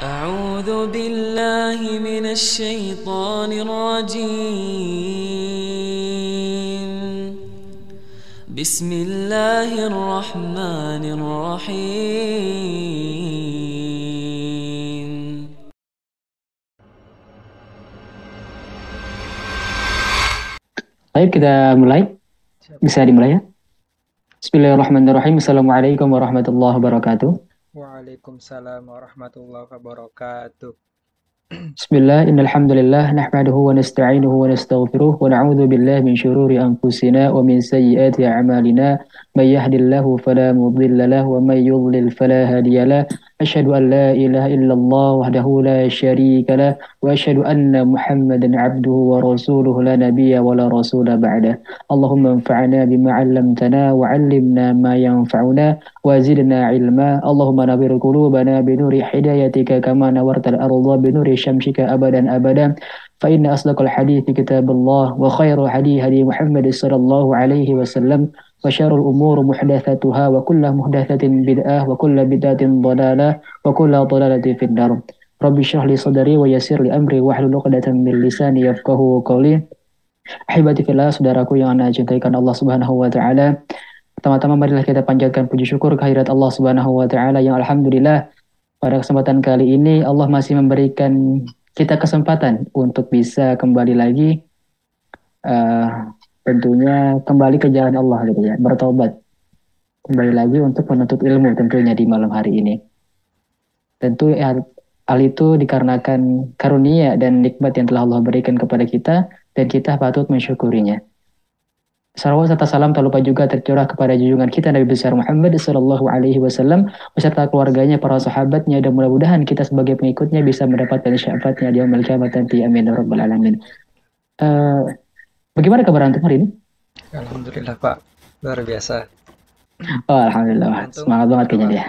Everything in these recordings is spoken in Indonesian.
أعوذ بالله من الشيطان الرجيم. بسم الله الرحمن الرحيم. Baik, kita mulai. Bisa dimulai ya? Bismillahirrahmanirrahim. Assalamualaikum warahmatullahi wabarakatuh. Waalaikumsalam warahmatullahi wabarakatuh. Bismillah, innalhamdulillah, nahmaduhu wa nasta'inuhu wa nastaghfiruh wa na'udzu billahi min syururi anfusina wa min sayyiati a'malina. May yahdihillahu fala mudilla lahu wa may yudlil fala hadiya lahu. Asyhadu an la ilaha illallah wahdahu la syarika lahu wa asyhadu anna Muhammadan 'abduhu wa rasuluhu la nabiyya wa la rasula ba'dah. Allahumma anfa'na bima 'allamtana wa 'allimna ma yanfa'una وزدنا علما اللهم نور قلوبنا بنور هدايتك كما نورت الأرض بنور شمسك أبدا أبدا فإن أصدق الحديث كتاب الله وخير الحديث هدي محمد صلى الله عليه وسلم وشر الأمور محدثاتها وكل محدثة بدعة وكل بدعة ضلالة وكل ضلالة في النار رب اشرح لي صدري ويسر لي أمري واحلل عقدة من لساني يفقهوا قولي Ahibati fillah, saudaraku yang anda cintai karena Allah Subhanahu wa taala. Pertama-tama marilah kita panjatkan puji syukur kehadirat Allah Subhanahu wa taala yang alhamdulillah pada kesempatan kali ini Allah masih memberikan kita kesempatan untuk bisa kembali lagi tentunya kembali ke jalan Allah gitu ya, bertobat. Kembali lagi untuk menuntut ilmu tentunya di malam hari ini. Tentu hal itu dikarenakan karunia dan nikmat yang telah Allah berikan kepada kita dan kita patut mensyukurinya. Salawat serta salam tak lupa juga tercurah kepada junjungan kita Nabi besar Muhammad sallallahu alaihi wasallam beserta keluarganya, para sahabatnya, dan mudah-mudahan kita sebagai pengikutnya bisa mendapatkan syafaatnya di yaumil kiamat nanti. Amin ya rabbal alamin. Bagaimana kabar antum hari ini? Alhamdulillah Pak, luar biasa. Oh, alhamdulillah, Antum semangat banget kayaknya dia.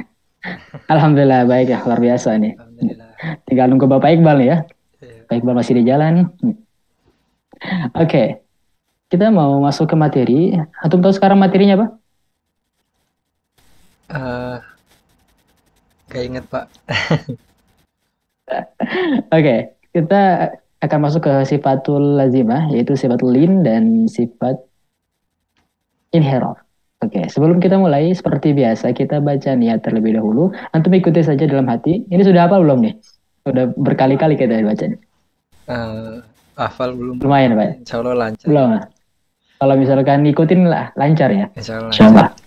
Alhamdulillah baik ya, luar biasa nih. Alhamdulillah. Tinggal nunggu Bapak Iqbal nih ya. Iya. Pak Iqbal masih di jalan. Oke. Kita mau masuk ke materi. Antum tahu sekarang materinya apa? Gak inget Pak. Oke, kita akan masuk ke sifatul lazimah, yaitu sifat lin dan sifat inhiraf. Oke, sebelum kita mulai, seperti biasa, kita baca niat terlebih dahulu. Antum ikuti saja dalam hati. Ini sudah apa belum nih? Sudah berkali-kali kita baca nih. Hafal belum? Lumayan, Pak. Insya Allah lancar. Belum. Kalau misalkan ngikutin lah, lancar ya. Insya Allah Insya Allah. lancar.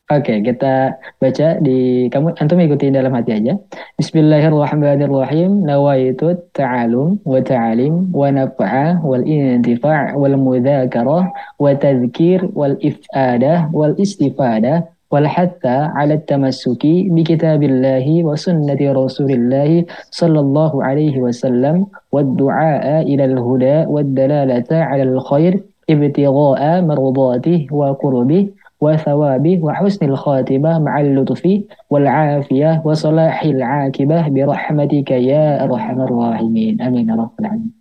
Oke, kita baca di kamu antum ikutin dalam hati aja. Bismillahirrahmanirrahim. Nawaitu ta'alum wa ta'alim wa naf'a wal intifa' wal mudzakarah wa tadhkir wal if'adah wal istifadah wal hatta 'ala tamassuki bi kitabillahi wa sunnati rasulillahi sallallahu alaihi wasallam wad du'a ila al huda wad dalalata 'ala al khair ibtigha'a mardatihi wa qurbih وثوابه وحسن الخاتمة مع اللطف والعافية وصلاح العاقبة برحمتك يا أرحم الراحمين آمين يا رب العالمين.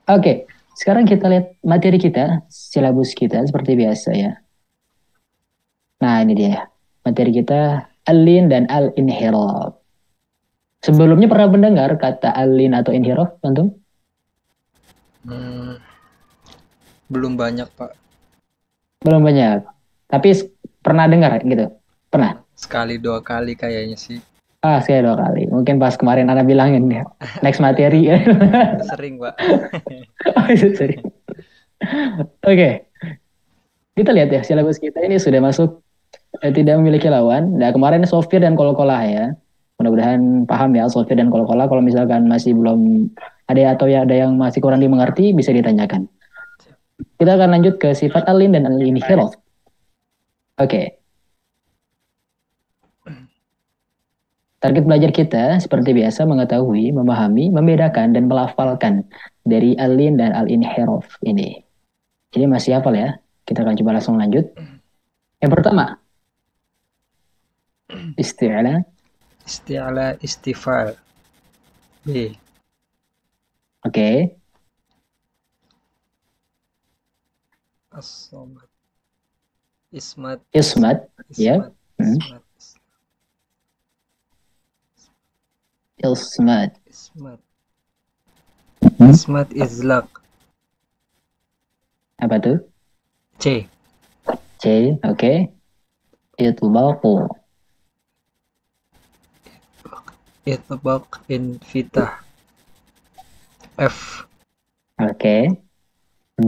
Oke, sekarang kita lihat materi kita, silabus kita seperti biasa ya. Nah ini dia, materi kita al-lin dan al-inhiraf. Sebelumnya pernah mendengar kata al-lin atau inhiraf, antum? Belum banyak Pak. Belum banyak. Tapi pernah dengar gitu? Pernah? Sekali dua kali kayaknya sih. Sekali dua kali. Mungkin pas kemarin Anda bilangin next materi. Sering Pak. Sering. Oke. Kita lihat ya, silabus kita ini sudah masuk tidak memiliki lawan. Nah, kemarin Sofir dan Kol-Kolah ya. Mudah-mudahan paham ya Sofir dan Kol-Kolah. Kalau misalkan masih belum ada atau ya ada yang masih kurang dimengerti, bisa ditanyakan. Kita akan lanjut ke sifat al-lin dan al-inhiraf. Oke. Target belajar kita seperti biasa mengetahui, memahami, membedakan, dan melafalkan dari al-lin dan al-inhiraf ini. Ini masih hafal ya? Kita akan coba langsung lanjut. Yang pertama. Isti'ala. Isti'ala istifal. B. Oke. As-samad. Ismat. Ismat. Ya. Ismat. Ismat. Ismat. Hmm? Ismat izlaq. Apa tuh? C. C, oke. Itlaqu. Itbaq infitah. F. Oke.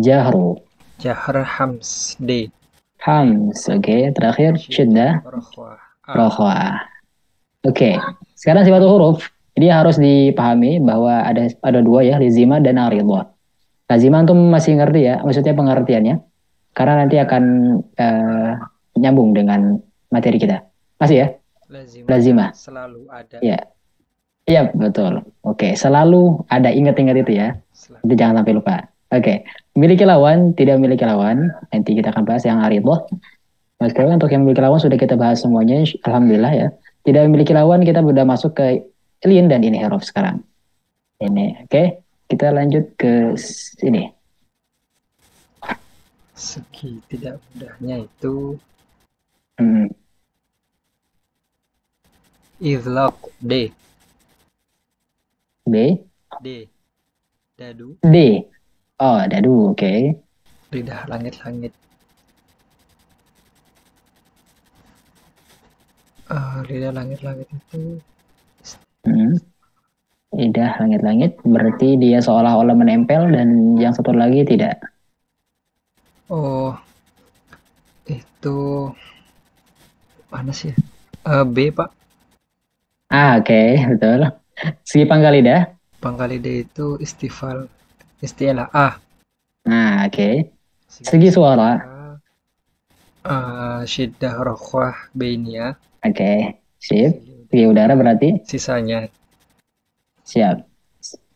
Jahru. Jahr hams. D. Hams, oke. Terakhir syiddah Rokhwah. A. rokhwa. Oke. Sekarang sifat huruf. Ini harus dipahami bahwa ada dua ya, lazimah dan aridhah. Lazimah antum masih ngerti ya, maksudnya pengertiannya. Karena nanti akan nyambung dengan materi kita. Masih ya? Lazimah. Selalu ada. Ya. Iya, betul. Oke, selalu ada, ingat-ingat itu ya. Selalu. Itu jangan sampai lupa. Oke, memiliki lawan, tidak memiliki lawan. Nanti kita akan bahas yang aridhah. Nah, sekarang untuk yang memiliki lawan sudah kita bahas semuanya, alhamdulillah ya. Tidak memiliki lawan, kita sudah masuk ke lin dan ini huruf sekarang. Ini, oke. Kita lanjut ke sini. Segi tidak mudahnya itu izlaq. D. B. D. Dadu. D. Oh, dadu, oke. Lidah langit-langit. Lidah langit-langit itu Lidah langit-langit, berarti dia seolah-olah menempel dan yang satu lagi tidak. oh itu mana sih? B, Pak. Oke, betul. Segi pangkal lidah. Pangkal lidah itu istifal. Istilah A. Nah, oke. Segi suara. Syiddah rokhwah bainia. Oke, sip. Segi udara berarti Sisanya. siap.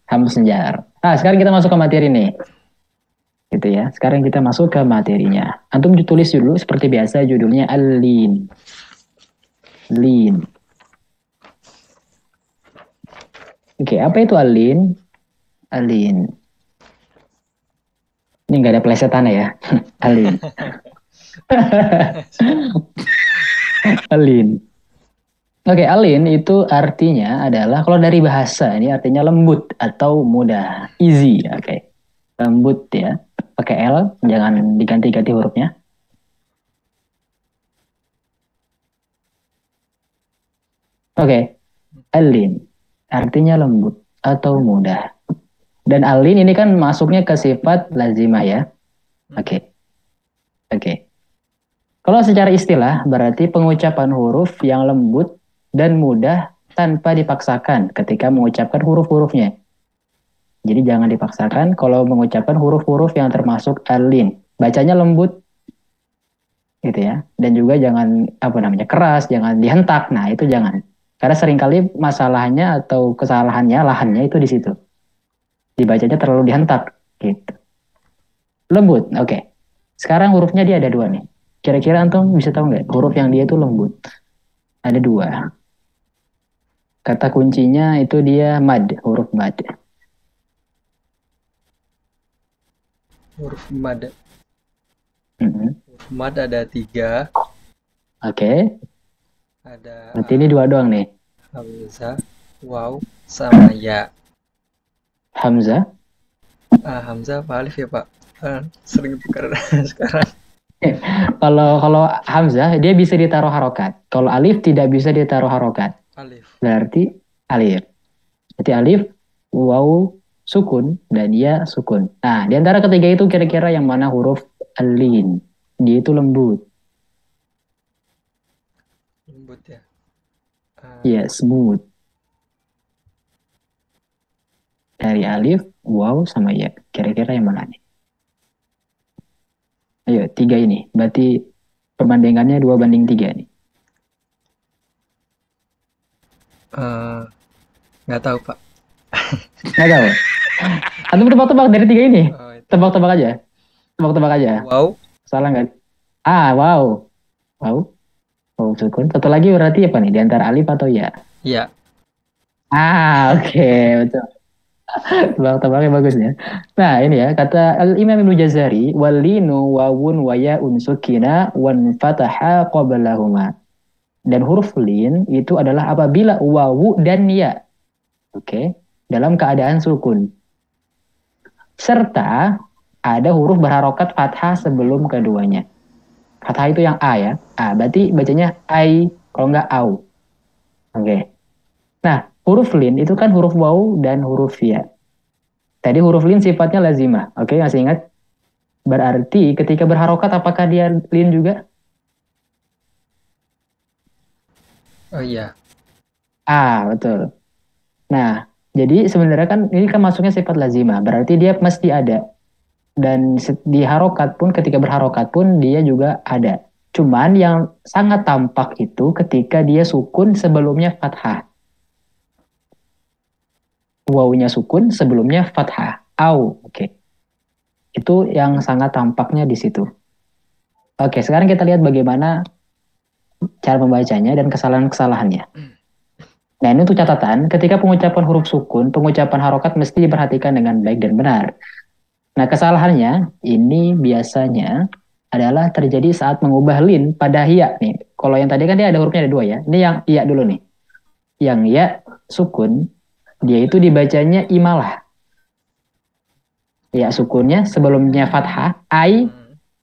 Hams senjar. Sekarang kita masuk ke materi nih. Gitu ya. Sekarang kita masuk ke materinya. Antum tulis dulu seperti biasa judulnya al-lin. Lin. Oke, apa itu al-lin? Al-lin. Ini nggak ada plesetan ya. Al-lin. Al-lin. Oke, alin itu artinya adalah, kalau dari bahasa ini artinya lembut atau mudah, easy. Oke, lembut ya, pakai L, jangan diganti-ganti hurufnya. Oke, alin artinya lembut atau mudah. Dan alin ini kan masuknya ke sifat lazimah ya. Oke. Kalau secara istilah berarti pengucapan huruf yang lembut dan mudah tanpa dipaksakan ketika mengucapkan huruf-hurufnya. Jadi jangan dipaksakan kalau mengucapkan huruf-huruf yang termasuk alin. Bacanya lembut gitu ya. Dan juga jangan keras, jangan dihentak. Nah, itu jangan. Karena seringkali masalahnya atau kesalahannya, lahannya itu di situ. Dibacanya terlalu dihentak gitu. Lembut, oke. Sekarang hurufnya dia ada dua nih. Kira-kira antum bisa tahu nggak huruf yang dia itu lembut? Ada dua. Kata kuncinya itu dia mad, huruf mad. Huruf mad. Huruf mad ada 3. Oke. Ada. Berarti ini dua doang nih. Hamzah, waw, sama ya. Hamzah. Hamzah apa alif ya, Pak? Sering tukar sekarang. Kalau Hamzah dia bisa ditaruh harokat. Kalau alif tidak bisa ditaruh harokat. Alif. Berarti alif. Berarti alif, waw, sukun, dan ya sukun. Nah, di antara ketiga itu kira-kira yang mana huruf alin? Dia itu lembut. Lembut ya. Iya, smooth. Dari alif, waw, sama ya. Kira-kira yang mana nih? Ayo, 3 ini. Berarti perbandingannya 2:3 nih. Nggak tahu, Pak. Nggak tahu. Antum tebak-tebak dari 3 ini. Tebak-tebak aja. Tebak-tebak aja. Wow. Salah nggak? Wow. Wow. Wow, sukun. Satu lagi berarti apa nih? Di antara alif atau ya? Iya. Oke, betul. Tebak-tebaknya bagus ya. Nah, ini ya, kata Al-Imam Ibnu Jazari, walinu wawun wa ya'un sukina wan fataha qablahuma. Dan huruf lin itu adalah apabila wawu dan ya Oke. Dalam keadaan sukun. Serta ada huruf berharokat fathah sebelum keduanya. Fathah itu yang A ya. A, berarti bacanya ai, kalau nggak au. Oke. Nah, huruf lin itu kan huruf waw dan huruf ya. Tadi huruf lin sifatnya lazimah. Oke, masih ingat? Berarti ketika berharokat apakah dia lin juga? Oh iya. Betul. Nah, jadi sebenarnya kan ini kan masuknya sifat lazimah. Berarti dia mesti ada. Dan di harokat pun ketika berharokat pun dia juga ada. Cuman yang sangat tampak itu ketika dia sukun sebelumnya fathah. Wawunya sukun sebelumnya fathah. Au. Oke. Itu yang sangat tampaknya di situ. Oke, sekarang kita lihat bagaimana cara membacanya dan kesalahan-kesalahannya. Nah, ini untuk catatan, ketika pengucapan huruf sukun, pengucapan harokat mesti diperhatikan dengan baik dan benar. Nah, kesalahannya ini biasanya adalah terjadi saat mengubah lin pada hiya nih. Kalau yang tadi kan dia ada hurufnya ada dua ya. Ini yang iya dulu nih. Yang ya sukun, dia itu dibacanya imalah. Ya sukunnya sebelumnya fathah, ai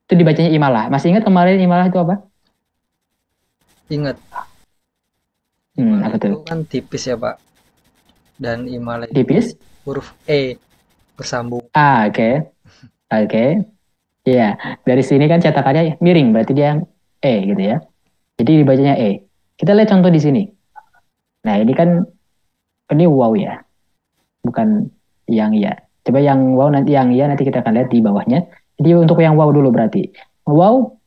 itu dibacanya imalah. Masih ingat kemarin imalah itu apa? Ingat. Apa Itu tuh? kan tipis ya Pak. Dan imalah itu Tipis? huruf E bersambung. Oke. Oke. Iya, dari sini kan cetakannya miring, berarti dia E gitu ya. Jadi dibacanya E. Kita lihat contoh di sini. Nah, ini wow ya, bukan yang ya. Coba yang wow nanti yang ya nanti kita akan lihat di bawahnya. Jadi untuk yang wow dulu berarti. Wow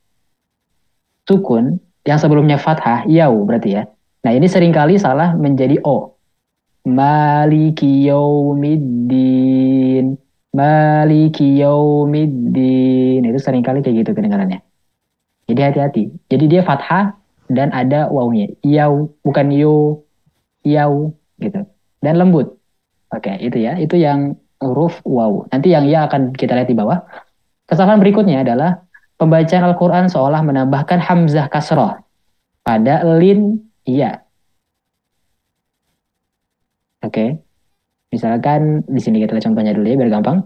sukun yang sebelumnya fathah, yau berarti ya. Nah, ini seringkali salah menjadi O. Maliki yaumiddin. Maliki yaumiddin. Itu seringkali kayak gitu kedengarannya. Jadi hati-hati. Jadi dia fathah dan ada wawunya. Yau, bukan yo, yau gitu. Dan lembut. Oke, itu ya. Itu yang huruf waw. Nanti yang ya akan kita lihat di bawah. Kesalahan berikutnya adalah pembacaan Al-Quran seolah menambahkan hamzah kasroh pada lin iya. Oke. Misalkan di sini kita lihat contohnya dulu ya biar gampang.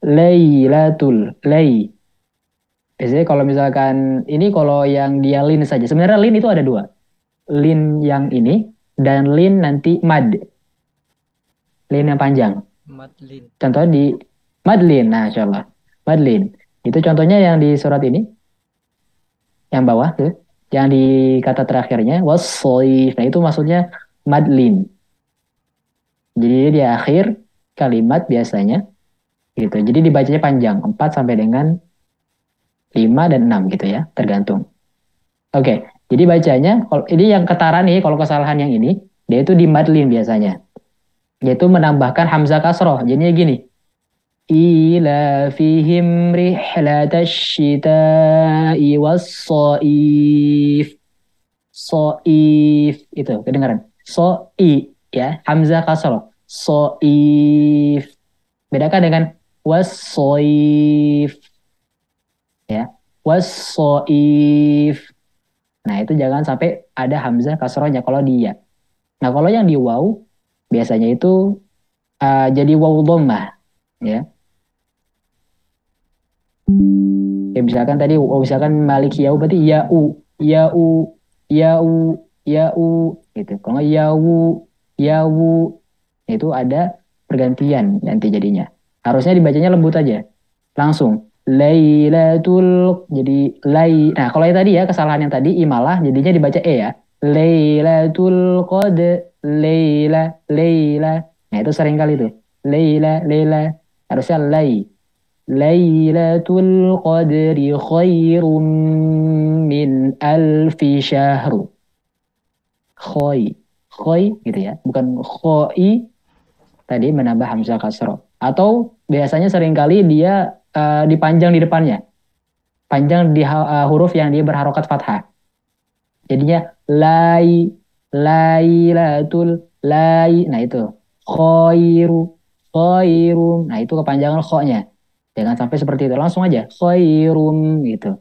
Lailatul lay. Biasanya kalau misalkan ini kalau yang dia lin saja. Sebenarnya lin itu ada dua. Lin yang ini dan lin nanti mad. Lin yang panjang. Madlin. Contoh di madlin. Nah, insyaallah. Madlin. Itu contohnya yang di surat ini. Yang bawah tuh. Yang di kata terakhirnya wassoif. Nah, itu maksudnya madlin. Jadi di akhir kalimat biasanya gitu. Jadi dibacanya panjang 4 sampai dengan 5 dan 6 gitu ya, tergantung. Oke, jadi bacanya kalau ini yang ketara nih kalau kesalahan yang ini dia itu di madlin biasanya. Yaitu menambahkan hamzah kasroh. Jadinya gini. Ila fihim rihlatash shita'i was-shaif. Soif itu kedengaran. Soi ya, hamzah kasroh. Soif. Bedakan dengan was-soif ya. Was-soif. Nah, itu jangan sampai ada hamzah kasrohnya kalau dia. Nah, kalau yang di waw biasanya itu jadi waw dhammah ya. Ya misalkan tadi misalkan Malik Yau berarti yau, yau, yau, yau gitu. Kalau nggak yau, yau itu ada pergantian nanti jadinya. Harusnya dibacanya lembut aja. Langsung Lailatul jadi lai. Nah, kalau yang tadi ya kesalahan yang tadi imalah jadinya dibaca e ya. Lailatul qadr, laila, laila. Nah, itu sering kali tuh. Laila, laila. Harusnya lai. Lailatul Qadri khairum min alfi syahru. Khoi. Khoi gitu ya. Bukan khoi. Tadi menambah hamzah kasroh. Atau biasanya seringkali dia dipanjang di depannya. Panjang di huruf yang dia berharokat fathah. Jadinya lai. Lailatul lai. Nah itu. Khairu. Khairum. Nah itu kepanjangan kho-nya. Jangan sampai seperti itu. Langsung aja. Khairum gitu.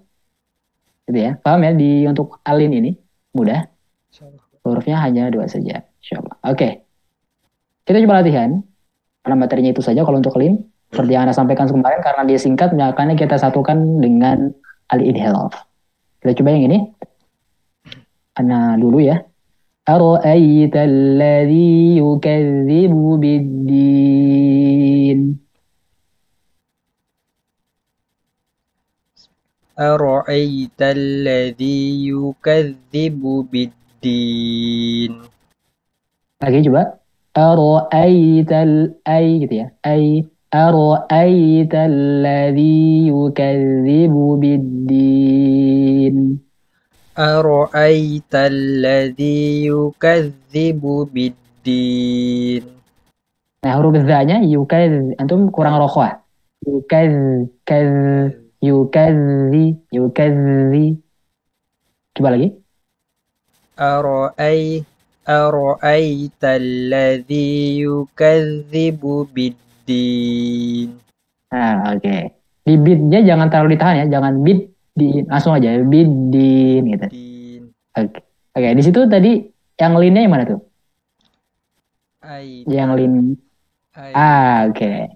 Gitu ya. Paham ya di untuk alin ini? Mudah. Hurufnya hanya dua saja. Insyaallah. Oke. Kita coba latihan. Karena materinya itu saja kalau untuk clean. Seperti yang Anda sampaikan kemarin, karena dia singkat, makanya kita satukan dengan al-inhiraf. Kita coba yang ini. Ana dulu ya. أرأيت الذي يكذب بالدين أرأيت الذي يكذب بالدين. lagi coba أرأيت gitu ya أرأيت الذي يكذب بالدين أرأيت الذي يكذب بالدين. Nah huruf Z-nya antum kurang rokhwah yukazzi coba lagi أرأيت الذي يكذب بالدين. Nah, oke. Di beatnya jangan terlalu ditahan ya, jangan beat langsung aja bidin gitu. Din. Oke. Oke, di situ tadi yang linnya yang mana tuh? Aita. Yang lin. Oke.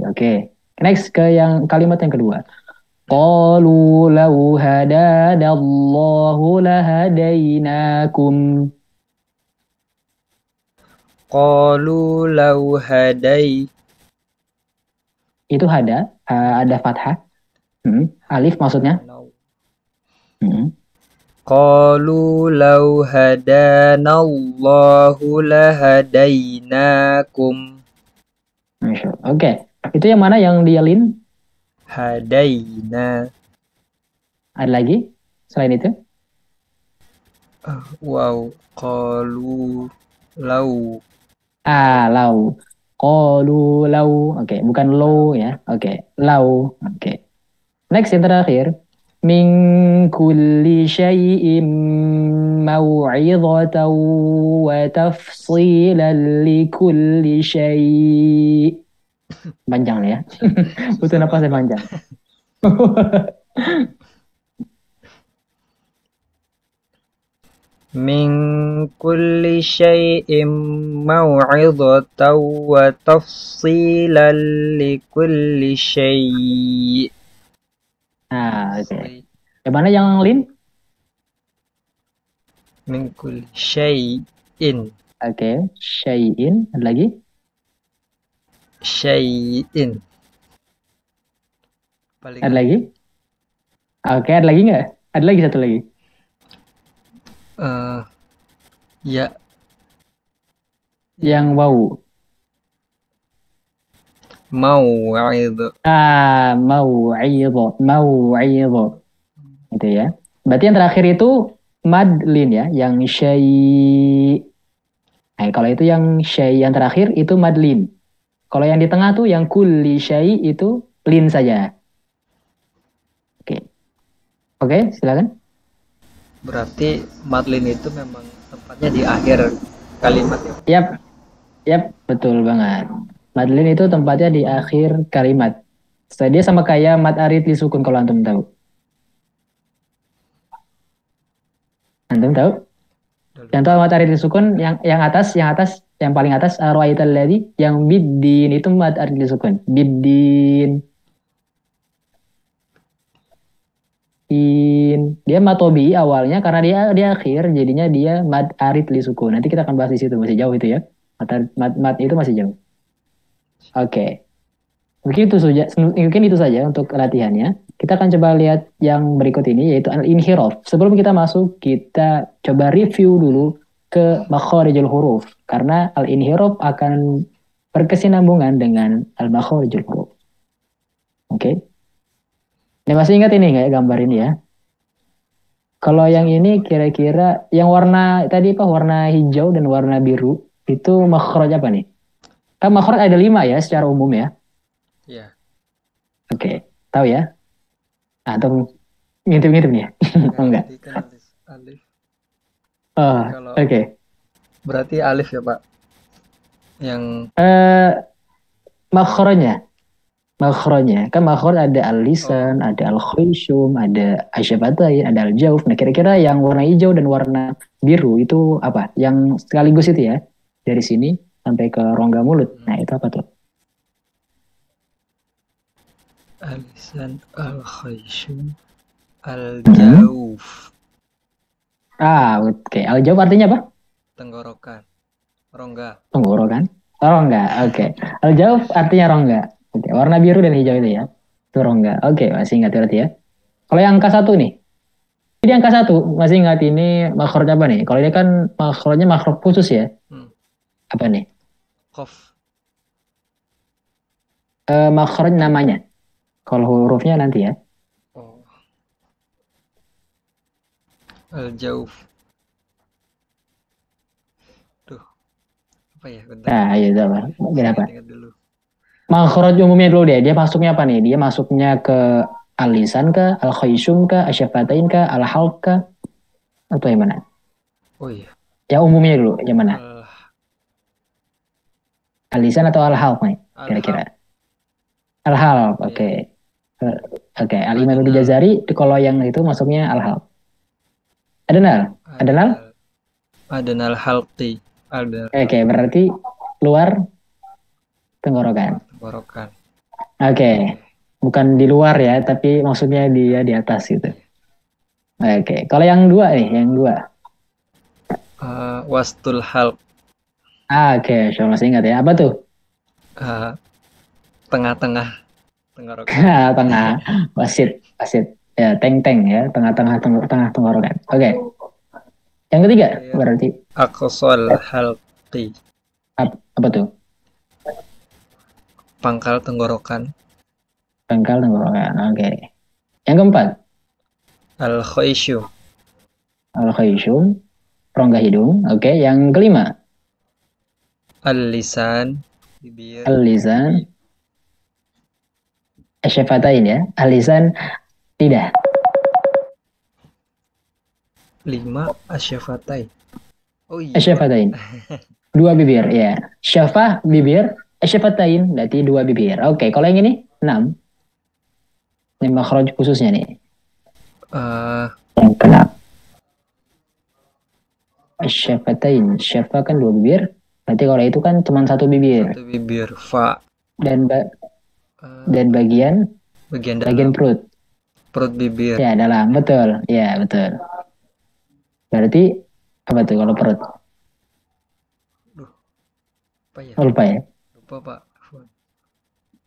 Oke. Next ke yang kalimat yang kedua. Qalu law hadadallahu lahadainakum. Qalu law hadai. Itu ada fathah. Alif maksudnya. Qalu law hadanallahu lahadainakum. Oke. Itu yang mana yang dia lin? Hadaina. Ada lagi selain itu? Wow. Qalu law. Law. Qalu law. Oke, bukan low ya. Oke, law. Oke. Next yang terakhir. Min kulli syai'in maw'idhatan wa tafsilan li kulli syai'. Panjang ya. Butuh napas yang panjang. Min kulli syai'in maw'idhatan wa tafsilan li kulli syai'. Oke. Yang mana yang lin? Min kulli syai'in. Oke, syai'in. Ada lagi? Syai'in. Ada lagi? Oke, ada lagi nggak? Ada lagi satu lagi. Ya. Yang wow. Mau'idh. Mau'idh. Gitu ya. Berarti yang terakhir itu mad lin ya, yang syai. Nah, kalau itu yang syai yang terakhir itu mad lin. Kalau yang di tengah tuh yang kulli syai itu lin saja. Oke, silakan. Berarti mad lin itu memang tempatnya di akhir kalimat ya? Yap, betul banget. Mad lin itu tempatnya di akhir kalimat. Dia sama kayak mad arid li sukun kalau antum tahu. Antum tahu? Yang tahu mad arid li sukun yang atas, yang paling atas arwaital ladzi yang biddin itu mad arid li sukun. Biddin. Dia matobi awalnya karena dia di akhir jadinya dia mad arid li sukun. Nanti kita akan bahas di situ, masih jauh itu ya. Mad itu masih jauh. Oke. Mungkin itu saja untuk latihannya. Kita akan coba lihat yang berikut ini yaitu al-inhiraf. Sebelum kita masuk, kita coba review dulu ke makharijul huruf karena al-inhiraf akan berkesinambungan dengan al-makharijul huruf. Oke. Ini masih ingat ini nggak ya gambar ini ya? Kalau yang ini kira-kira yang warna tadi warna hijau dan warna biru itu makhraj apa nih? Kan makhraj ada 5 ya secara umum ya? Iya. Oke, tahu ya? Atau ngintip-ngintip nih ya? Enggak. Alif. Oh, oke. Berarti alif ya Pak? Yang makhrajnya kan makhraj ada al-lisan, ada al-khayshum, ada asyafatain, ada al-jawf. Nah kira-kira yang warna hijau dan warna biru itu apa? Yang sekaligus itu ya dari sini sampai ke rongga mulut. Nah, itu apa tuh? Al-lisan, al-khayshum, al-jauf. Oke. Al-jawab artinya apa? Tenggorokan. Rongga. Tenggorokan. Rongga. Oke. Al-jawab artinya rongga. Oke. Warna biru dan hijau itu ya. Itu rongga. Oke, masih ingat berarti ya. Kalau yang angka 1 nih. Jadi angka 1 masih ingat ini makhraj apa nih? Kalau ini kan makhrajnya makhraj khusus ya. Apa nih? Qaf. Makhraj namanya. Kalau hurufnya nanti ya. Oh. Al-jauf. Tuh. Apa ya? Bentar. Nah, ayo coba. Kenapa? Ingat dulu. Makhraj umumnya dulu deh. Dia masuknya apa nih? Dia masuknya ke al-lisan kah, al-khayshum kah, asyafatain kah, al-halq kah? Atau yang mana? Oh iya. Ya umumnya dulu, yang mana? Al-lisan atau al-halq nih? Kira-kira. Al-halq, oke. Oke, Al-Imam Ibnu Jazari kalau yang itu masuknya al-halq. Adenal? Adenal halqi. Oke, berarti luar tenggorokan. Oke. Bukan di luar ya, tapi maksudnya dia di atas gitu. Oke, kalau yang 2 nih, yang 2. Wastul halq. Oke, saya masih ingat ya. Apa tuh? Tengah-tengah tenggorokan. Tengah, wasit. Ya, teng-teng ya, tengah tenggorokan. Oke. Yang ketiga berarti aqsal halqi. Apa tuh? Pangkal tenggorokan. Pangkal tenggorokan. Oke. Yang keempat? Al-khayshum. Al-khayshum, rongga hidung. Oke. Yang kelima? Al-lisan, bibir. Al-lisan. Asyafatain ya. Al-lisan tidak. 5 asyafatain. Oh iya. Asyafatain. 2 bibir ya. Syafah bibir, asyafatain berarti 2 bibir. Oke, kalau yang ini 6. Ini makhraj khususnya nih. Yang ke-6. Asyafatain. Syafah kan 2 bibir. Berarti kalau itu kan cuma 1 bibir. 1 bibir. Fa. Dan bagian perut. Perut bibir. Ya, dalam. Betul. Ya, betul. Berarti apa tuh kalau perut? Apa ya? Lupa ya? Lupa, Pak.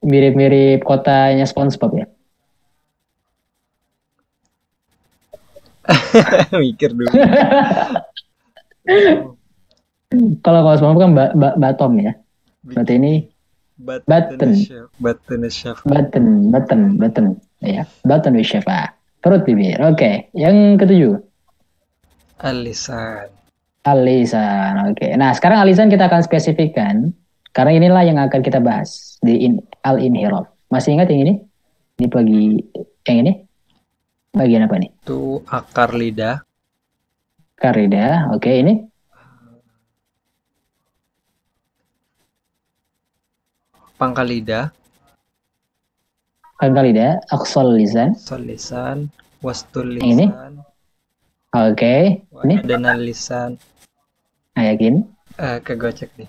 Mirip-mirip kotanya SpongeBob ya? Mikir dulu. Kalau SpongeBob kan bottom ya. Berarti ini button. Ya, button with shafa. Perut bibir. Oke. Yang ke-7. Al-lisan. Oke. Nah, sekarang al-lisan kita akan spesifikkan karena inilah yang akan kita bahas di al-inhiraf. Masih ingat yang ini? Ini yang ini? Bagian apa nih? Itu akar lidah. Akar lidah. Oke, ini? Pangkal lidah. Pangkal lidah, aqsal lisan. Aqsal lisan, wastul lisan. Ini? Oke, ini? Adenal lisan. Yakin? Kegocek nih.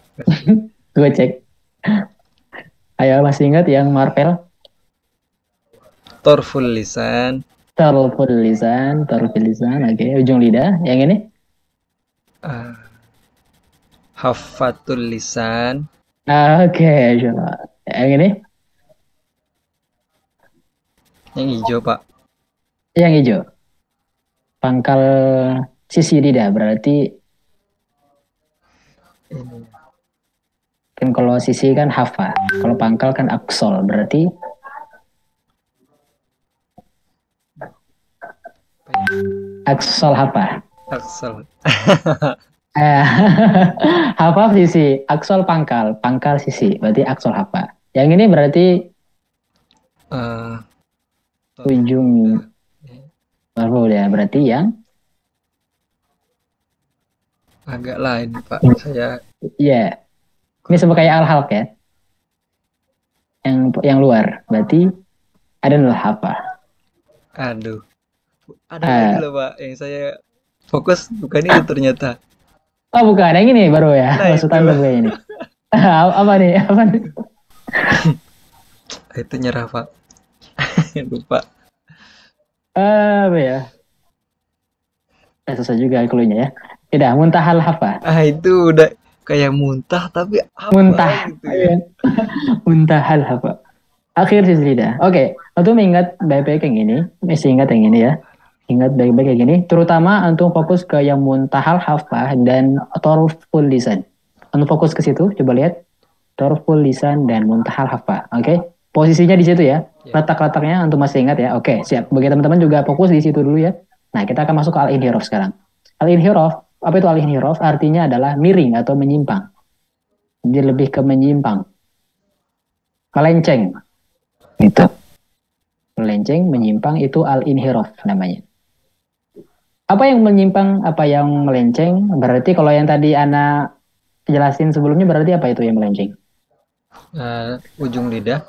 Gue cek. Ayo, masih ingat yang Marvel? Torful lisan. Oke, ujung lidah. Yang ini? Hafatul lisan. Oke, coba. Yang ini? Yang hijau, Pak. Yang hijau. Pangkal sisi lidah berarti ini. Kan kalau sisi kan hafa, kalau pangkal kan aksol, berarti aksol apa? Aksol. Hafa sisi, aksol pangkal sisi, berarti aksol hafa. Yang ini berarti ujung baru ya, berarti yang agak lain, Pak. Saya. Iya. Ini sama kayak al-halq ya. Yang luar, berarti ada hafa. Aduh. Ada lagi loh, Pak, yang saya fokus bukan itu ternyata. Oh bukan, yang ini baru ya. Nah, Maksud itu. tante gue ini. Apa nih? Apa nih? Itu nyerah Pak. Lupa. Apa ya? Susah juga cluenya ya. Tidak, muntahal hafa. Itu udah kayak muntah tapi apa Muntah. gitu ya. Muntahal hafa. Akhir sisi lidah. Oke, untuk mengingat baik-baik yang ini, masih ingat yang ini ya. Ingat baik-baik yang ini, terutama untuk fokus ke yang muntahal hafa dan torful lisan. Untuk fokus ke situ, coba lihat torful lisan dan muntahal hafa. Oke, posisinya di situ ya. Ya. Letak-letaknya untuk masih ingat ya. Oke, siap. Bagi teman-teman juga fokus di situ dulu ya. Nah, kita akan masuk ke al-inhiraf sekarang. Al-inhiraf, apa itu al-inhiraf? Artinya adalah miring atau menyimpang. Jadi lebih ke menyimpang. Melenceng. Itu. Melenceng, menyimpang itu al-inhiraf namanya. Apa yang menyimpang, apa yang melenceng? Berarti kalau yang tadi Ana jelasin sebelumnya berarti apa itu yang melenceng? Ujung lidah.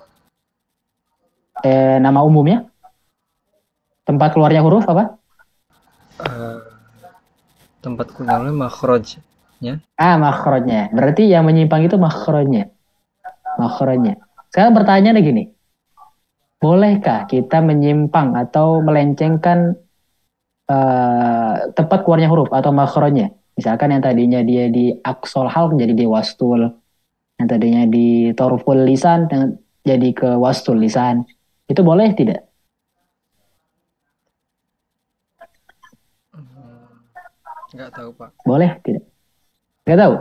Nama umumnya? Tempat keluarnya huruf apa? Tempat keluarnya makhraj. Makhrajnya. Berarti yang menyimpang itu makhrajnya. Makhrajnya. Sekarang pertanyaannya gini. Bolehkah kita menyimpang atau melencengkan tempat keluarnya huruf atau makhrajnya? Misalkan yang tadinya dia di aqsal halq jadi di wastul. Yang tadinya di torful lisan jadi ke wastul lisan. Itu boleh tidak? Nggak tahu Pak. Boleh tidak? Nggak tahu.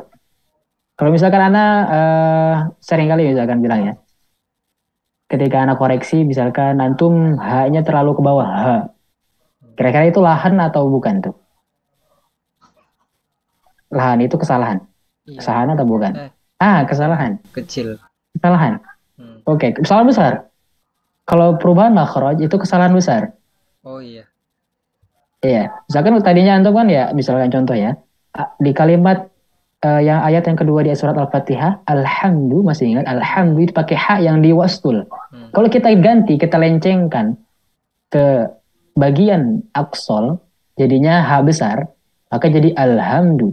Kalau misalkan Ana sering kali misalkan bilang ya. Ketika Ana koreksi misalkan antum H-nya terlalu ke bawah. H. Kira-kira itu lahan atau bukan tuh? Lahan itu kesalahan. Iya. Kesalahan atau bukan? Kesalahan. Kecil. Kesalahan. Oke, kesalahan besar. Kalau perubahan makhraj itu kesalahan besar. Oh iya. Iya, misalkan tadinya antum kan ya, misalkan contoh ya, di kalimat yang ayat yang kedua di surat Al-Fatihah, alhamdu, masih ingat, alhamdu itu pakai ha yang di wastul. Kalau kita ganti, kita lencengkan ke bagian aksol, jadinya ha besar, maka jadi alhamdu.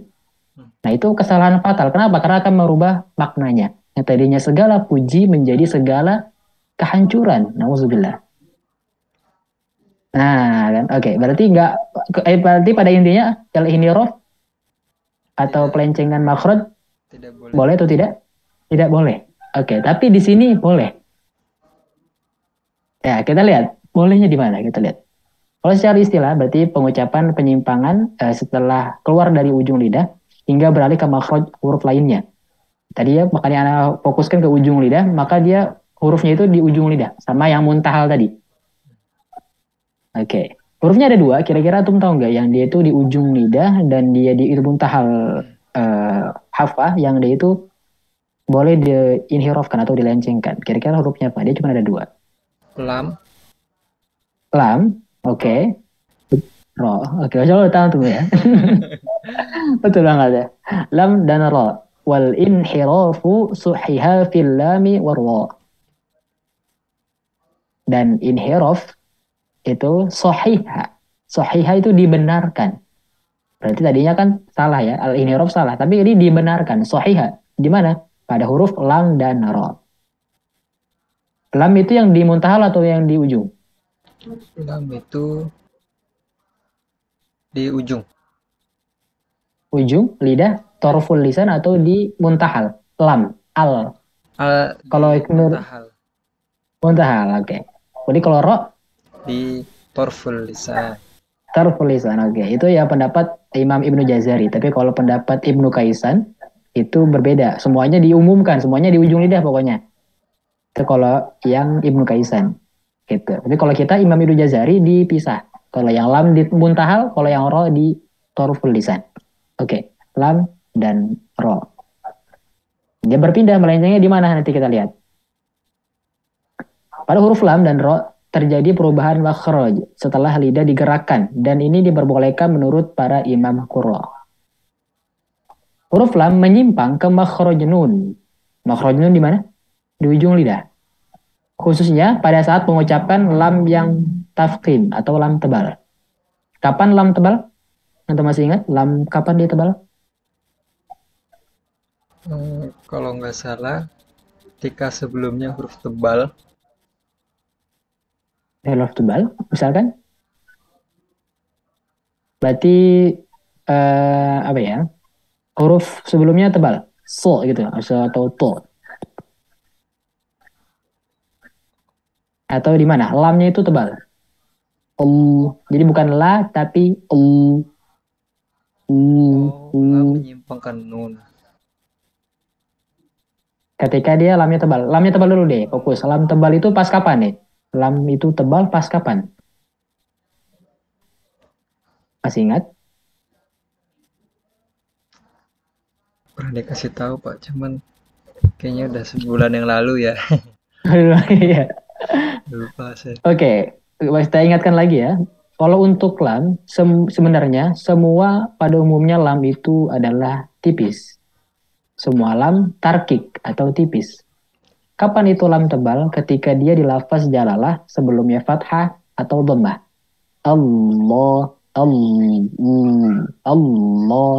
Nah itu kesalahan fatal. Kenapa? Karena akan merubah maknanya. Yang tadinya segala puji menjadi segala kehancuran. Nauzubillah. Nah, kan, oke. Berarti berarti pada intinya al-inhiraf atau pelencengan makhraj Tidak boleh. boleh atau tidak? Tidak boleh. Oke, tapi di sini boleh. Ya, kita lihat bolehnya di mana? Kita lihat. Kalau secara istilah berarti pengucapan penyimpangan setelah keluar dari ujung lidah hingga beralih ke makhraj huruf lainnya. Tadi ya makanya Anda fokuskan ke ujung lidah, maka dia hurufnya itu di ujung lidah sama yang muntahal tadi. Oke. Hurufnya ada dua, kira-kira antum tahu nggak yang dia itu di ujung lidah dan dia di itu muntahal hafah, yang dia itu boleh diinhirafkan atau dilencengkan. Kira-kira hurufnya apa? Dia cuma ada dua. Lam. Lam, oke. Ro, oke. Coba tahu tuh ya. Betul banget ya. Lam dan ro. Wal inhirafu suhiha fil lami war ro. Dan inhiraf itu sohiha. Sohiha itu dibenarkan. Berarti tadinya kan salah ya. Al-inhiraf salah. Tapi ini dibenarkan. Sohiha. Di mana? Pada huruf lam dan ro. Lam itu yang di muntahal atau yang di ujung? Lam itu di ujung. Ujung, lidah, torful lisan atau di muntahal? Lam, al. Kalau muntahal. Muntahal, oke. Jadi kalau ro? Di torful lisan. Torful lisan, oke. Itu ya pendapat Imam Ibnu Jazari. Tapi kalau pendapat Ibnu Kaisan itu berbeda. Semuanya diumumkan, semuanya di ujung lidah pokoknya. Itu kalau yang Ibnu Kaisan. Gitu. Tapi kalau kita Imam Ibnu Jazari dipisah. Kalau yang lam di muntahal, kalau yang ro di torful lisan. Oke, lam dan ro. Dia berpindah melencengnya di mana nanti kita lihat. Pada huruf lam dan ro terjadi perubahan makhraj setelah lidah digerakkan, dan ini diperbolehkan menurut para imam qurra. Huruf lam menyimpang ke makhraj nun. Makhraj nun di mana? Di ujung lidah. Khususnya pada saat pengucapan lam yang tafkhim atau lam tebal. Kapan lam tebal? Anda masih ingat lam kapan dia tebal? Kalau nggak salah, ketika sebelumnya huruf tebal, Huruf tebal, misalkan, berarti apa ya? Huruf sebelumnya tebal, so gitu, atau to, atau di mana? Lamnya itu tebal. Jadi bukan la tapi oh, la menyimpangkan nun. ketika dia lamnya tebal. Lamnya tebal dulu deh, fokus. Lam tebal itu pas kapan nih? Lam itu tebal pas kapan? Masih ingat? Pernah dikasih tahu Pak, cuman kayaknya udah sebulan yang lalu ya. Iya. Lupa saya. Oke, kita ingatkan lagi ya. Kalau untuk lam, sebenarnya semua pada umumnya lam itu adalah tipis. Semua lam tarkik atau tipis. Kapan itu lam tebal? Ketika dia di lafaz jalalah sebelumnya fathah atau dhammah. Allah, Allah, Allah.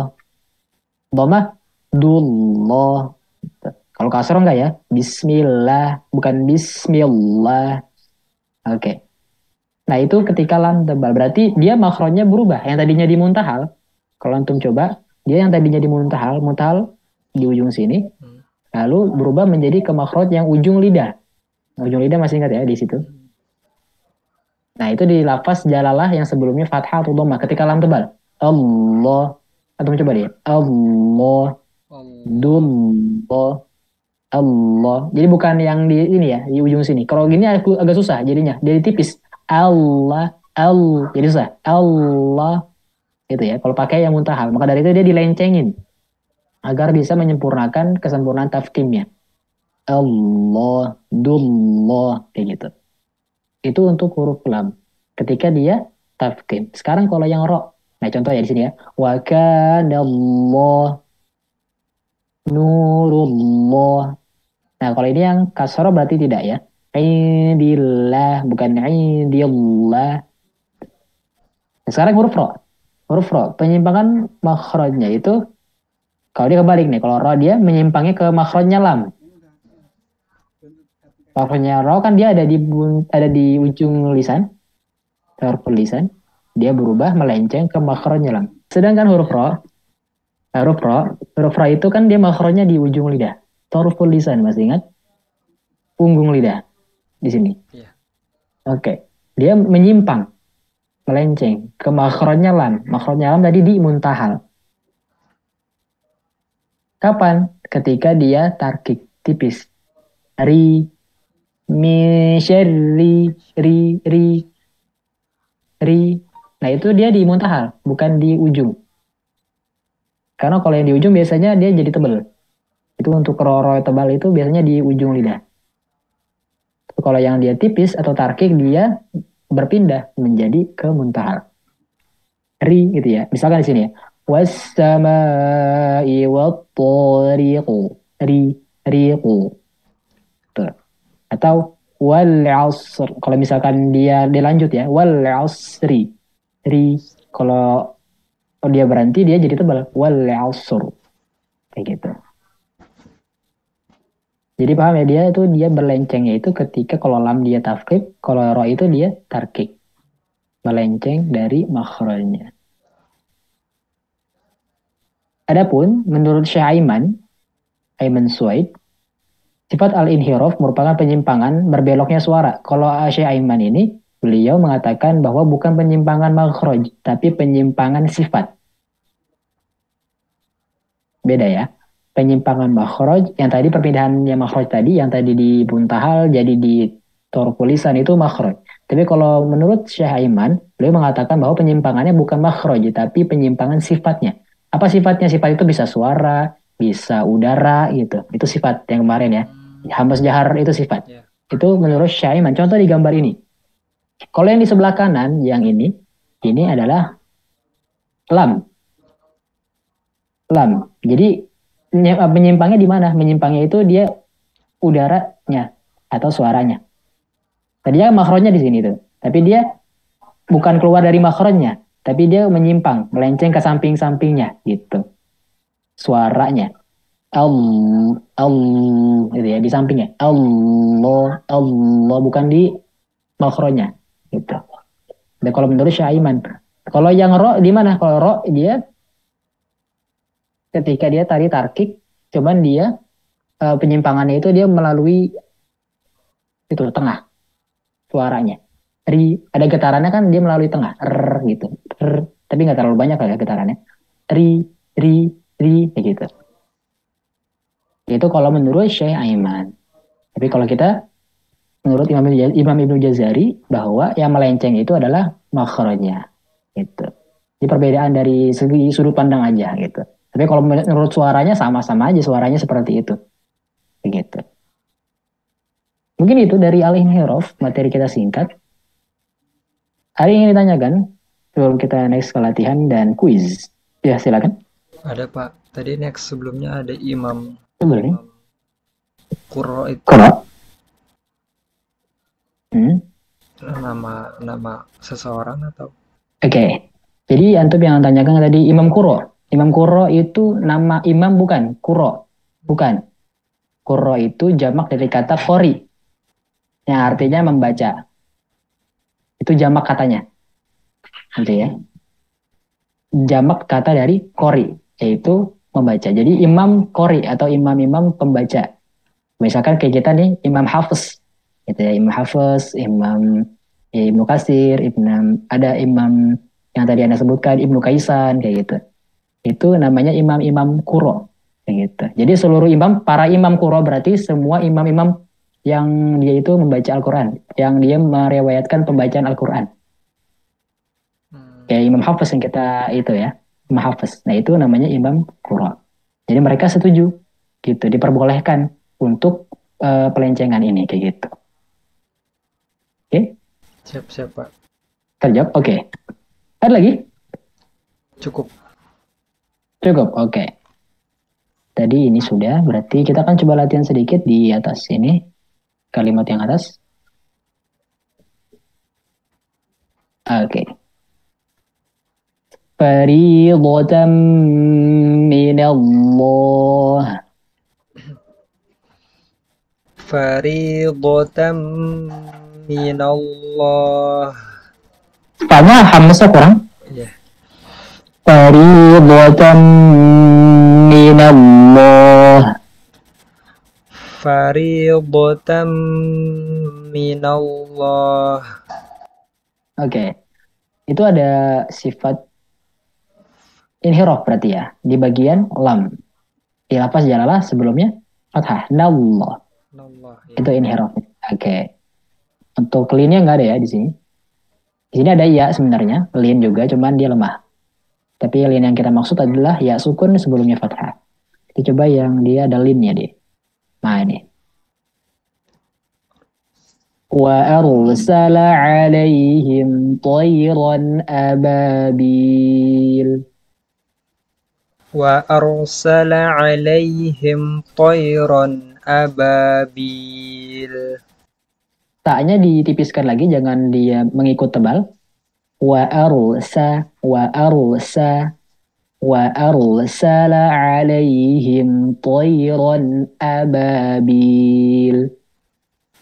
Dhammah, dullah. Kalau kasroh enggak ya? Bismillah, bukan bismillah. Oke. Nah itu ketika lam tebal. Berarti dia makhrajnya berubah. Yang tadinya di muntahal. Kalau antum coba, dia yang tadinya di muntahal, muntahal di ujung sini. Lalu berubah menjadi ke makhraj yang ujung lidah. Ujung lidah masih ingat ya di situ. Nah itu di lafaz jalalah yang sebelumnya fathah atau dhammah. Ketika lam tebal. Allah. Antum coba deh. Allah. Allah. Dullah. Allah. Jadi bukan yang di ini ya, di ujung sini. Kalau gini agak susah jadinya. Jadi tipis. Allah, jadi susah. Allah, gitu ya. Kalau pakai yang muntahal, maka dari itu dia dilencengin agar bisa menyempurnakan kesempurnaan tafkhimnya. Allah, dullah, kayak gitu. Itu untuk huruf lam. Ketika dia tafkhim. Sekarang kalau yang ro, nah contoh ya di sini ya. Wa kana Allah nurullah. Nah, kalau ini yang kasroh berarti tidak ya. Indillah, bukan indillah. Sekarang huruf ro. Huruf ro, penyimpangan makhrajnya itu, kalau dia kebalik nih, kalau ro dia menyimpangnya ke makhrajnya lam. Makhrajnya ro kan dia ada di ujung lisan, huruf lisan. Dia berubah melenceng ke makhrajnya lam. Sedangkan huruf ro itu kan dia makhrajnya di ujung lidah. Huruf lisan, masih ingat? Punggung lidah di sini. Iya. Oke. Dia menyimpang, melenceng ke makhrajnya lam. Makhrajnya lam tadi di muntahal. Kapan? Ketika dia tarkik tipis. Ri, mi, syarri, ri. Nah itu dia di muntahal, bukan di ujung. Karena kalau yang di ujung biasanya dia jadi tebal. Itu untuk ro tebal itu biasanya di ujung lidah. Kalau yang dia tipis atau tarkik dia berpindah menjadi ke muntahal. Ri gitu ya. Misalkan di sini ya. Was-samai wat-tariqu. Riqu. Tuh. Atau wal asr. Kalau misalkan dia dilanjut ya. Wal asri. Ri. Kalau dia berhenti dia jadi tebal. Wal asr. Kayak gitu. Jadi paham ya, dia berlencengnya itu ketika kalau lam dia tafkik, kalau ro itu dia tarkik. Melenceng dari makhrajnya. Adapun menurut Syekh Aiman Suwaid, sifat al-inhiraf merupakan penyimpangan berbeloknya suara. Kalau Syekh Aiman ini, beliau mengatakan bahwa bukan penyimpangan makhraj, tapi penyimpangan sifat. Beda ya. Penyimpangan makhraj, yang tadi perpindahannya makhraj tadi, yang tadi di buntahal jadi di torkulisan itu makhraj. Tapi kalau menurut Syekh Aiman, beliau mengatakan bahwa penyimpangannya bukan makhraj, tapi penyimpangan sifatnya. Apa sifatnya? Sifat itu bisa suara, bisa udara gitu. Itu sifat yang kemarin ya. Hambas jahar itu sifat. Yeah. Itu menurut Syekh Aiman. Contoh di gambar ini. Kalau yang di sebelah kanan, yang ini adalah lam. Lam. Jadi menyimpangnya di mana? Menyimpangnya itu dia udaranya atau suaranya. Tadinya makhrajnya di sini tuh. Tapi dia bukan keluar dari makhrajnya, tapi dia menyimpang, melenceng ke samping-sampingnya gitu. Suaranya. gitu ya, di sampingnya. Allah bukan di makronya gitu. Dan kalau menurut Syaiman, kalau yang ro di mana? Kalau ro dia ketika dia tari tarkik, cuman dia penyimpangannya itu dia melalui itu tengah suaranya. Ada getarannya kan dia melalui tengah, gitu. Tapi nggak terlalu banyak lah ya getarannya. Ri, ri, kayak gitu. Itu kalau menurut Syekh Aiman. Tapi kalau kita menurut Imam Ibnu Jazari bahwa yang melenceng itu adalah makhrajnya gitu. Ini perbedaan dari segi sudut pandang aja gitu. Tapi kalau menurut suaranya sama-sama aja suaranya seperti itu. Begitu. Mungkin itu dari Al-Inhiraf, materi kita singkat. Ada yang ingin ditanyakan sebelum kita next ke latihan dan quiz. Ya, silakan. Ada Pak. Tadi next sebelumnya ada Imam Boleh. Qurra itu Qurra. nama seseorang atau? Oke. Jadi antum yang tanyakan tadi Imam Qurra. Imam Qurra itu nama imam bukan? Qurra. Bukan. Qurra itu jamak dari kata qori. Yang artinya membaca. Itu jamak katanya. Gitu ya. Jamak kata dari qori, yaitu membaca. Jadi imam qori atau imam-imam pembaca. Misalkan kayak kita nih Imam Hafiz. Gitu ya, Imam Hafiz, Imam ya, Ibnu Katsir, ada imam yang tadi Anda sebutkan Ibnu Kaisan kayak gitu. Itu namanya imam-imam qurra kayak gitu. Jadi seluruh imam, para imam qurra berarti semua imam-imam yang dia itu membaca Al-Qur'an, yang dia meriwayatkan pembacaan Al-Qur'an. Kayak Imam Hafiz yang kita itu ya, Imam Hafiz. Nah, itu namanya imam qurra. Jadi mereka setuju gitu, diperbolehkan untuk pelencengan ini kayak gitu. Oke? Siap Pak. Terjawab? Oke. Ada lagi? Cukup. Oke. Tadi ini sudah, berarti kita akan coba latihan sedikit di atas ini. Kalimat yang atas. Oke. Fariidatan minallah. Fariidatan minallah. Tanya hamzah kurang? Iya. Fariidatan minallah. Fariidatan minallah. Oke. Itu ada sifat inhiraf berarti ya. Di bagian lam. Di lafaz jalalah sebelumnya fathah. Nallah. Ya. Itu inhiraf. Oke. Untuk linnya nggak ada ya di sini. Di sini ada ya sebenarnya. Lin juga, cuman dia lemah. Tapi lin yang kita maksud adalah ya sukun sebelumnya fathah. Kita coba yang dia ada linnya deh. Nah ini. وأرسل عليهم طيرا أبابيل وأرسل عليهم طيرا أبابيل. Taknya ditipiskan lagi, jangan dia mengikut tebal. وأرسل عليهم طيرا أبابيل.